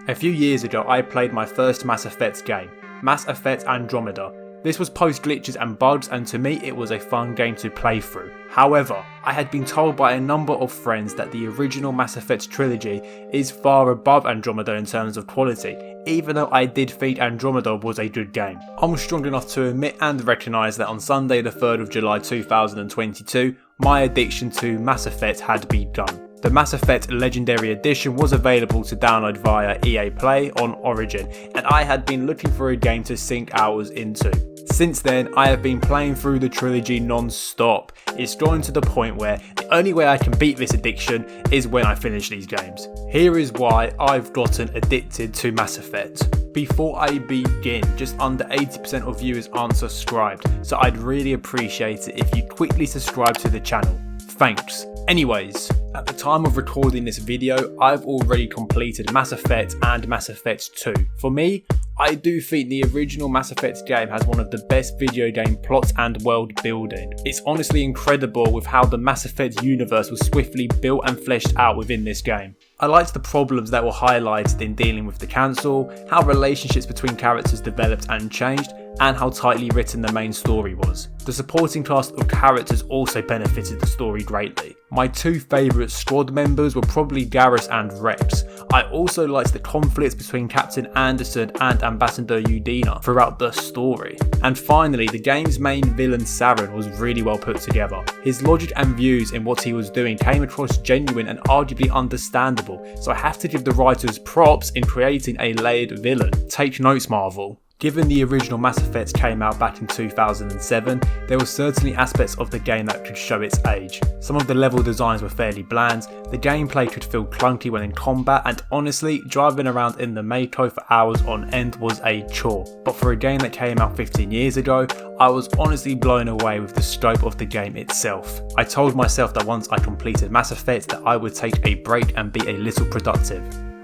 A few years ago I played my first Mass Effect game, Mass Effect Andromeda. This was post glitches and bugs, and to me it was a fun game to play through. However, I had been told by a number of friends that the original Mass Effect trilogy is far above Andromeda in terms of quality, even though I did think Andromeda was a good game. I'm strong enough to admit and recognise that on Sunday the 3rd of July 2022, my addiction to Mass Effect had begun. The Mass Effect Legendary Edition was available to download via EA Play on Origin, and I had been looking for a game to sink hours into. Since then, I have been playing through the trilogy non-stop. It's gotten to the point where the only way I can beat this addiction is when I finish these games. Here is why I've gotten addicted to Mass Effect. Before I begin, just under 80% of viewers aren't subscribed, so I'd really appreciate it if you quickly subscribe to the channel. Thanks. Anyways, at the time of recording this video, I've already completed Mass Effect and Mass Effect 2. For me, I do think the original Mass Effect game has one of the best video game plots and world building. It's honestly incredible with how the Mass Effect universe was swiftly built and fleshed out within this game. I liked the problems that were highlighted in dealing with the Council, how relationships between characters developed and changed, and how tightly written the main story was. The supporting cast of characters also benefited the story greatly. My two favourite squad members were probably Garrus and Rex. I also liked the conflicts between Captain Anderson and Ambassador Udina throughout the story. And finally, the game's main villain Saren was really well put together. His logic and views in what he was doing came across genuine and arguably understandable, so I have to give the writers props in creating a layered villain. Take notes, Marvel. Given the original Mass Effect came out back in 2007, there were certainly aspects of the game that could show its age. Some of the level designs were fairly bland, the gameplay could feel clunky when in combat, and honestly, driving around in the Mako for hours on end was a chore. But for a game that came out 15 years ago, I was honestly blown away with the scope of the game itself. I told myself that once I completed Mass Effect that I would take a break and be a little productive.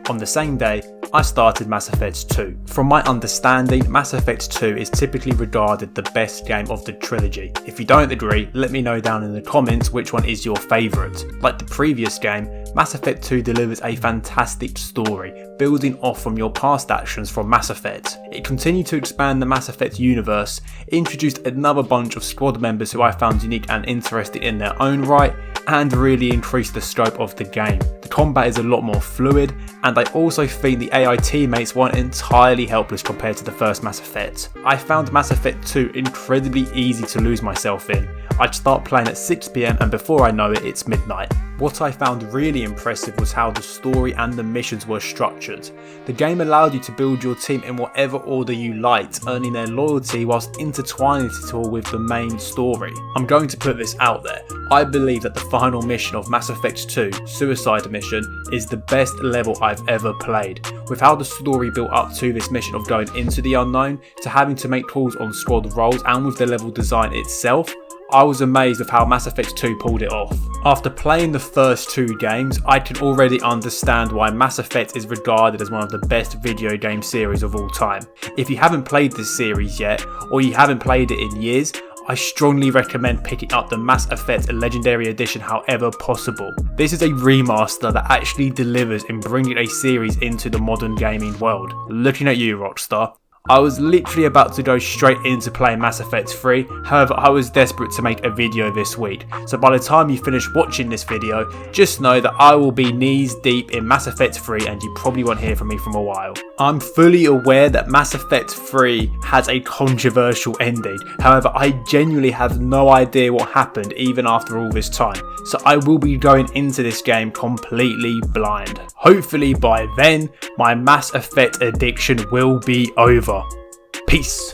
On the same day, I started Mass Effect 2. From my understanding, Mass Effect 2 is typically regarded the best game of the trilogy. If you don't agree, let me know down in the comments which one is your favourite. Like the previous game, Mass Effect 2 delivers a fantastic story, building off from your past actions from Mass Effect. It continued to expand the Mass Effect universe, introduced another bunch of squad members who I found unique and interesting in their own right, and really increased the scope of the game. The combat is a lot more fluid, and I also think the AI teammates weren't entirely helpless compared to the first Mass Effect. I found Mass Effect 2 incredibly easy to lose myself in. I'd start playing at 6 PM and before I know it, it's midnight. What I found really impressive was how the story and the missions were structured. The game allowed you to build your team in whatever order you liked, earning their loyalty whilst intertwining it all with the main story. I'm going to put this out there. I believe that the final mission of Mass Effect 2, Suicide Mission, is the best level I've ever played. With how the story built up to this mission of going into the unknown, to having to make calls on squad roles, and with the level design itself, I was amazed with how Mass Effect 2 pulled it off. After playing the first two games, I can already understand why Mass Effect is regarded as one of the best video game series of all time. If you haven't played this series yet, or you haven't played it in years, I strongly recommend picking up the Mass Effect Legendary Edition however possible. This is a remaster that actually delivers in bringing a series into the modern gaming world. Looking at you, Rockstar. I was literally about to go straight into playing Mass Effect 3, however I was desperate to make a video this week, so by the time you finish watching this video, just know that I will be knees deep in Mass Effect 3 and you probably won't hear from me for a while. I'm fully aware that Mass Effect 3 has a controversial ending, however I genuinely have no idea what happened even after all this time, so I will be going into this game completely blind. Hopefully by then, my Mass Effect addiction will be over. Peace.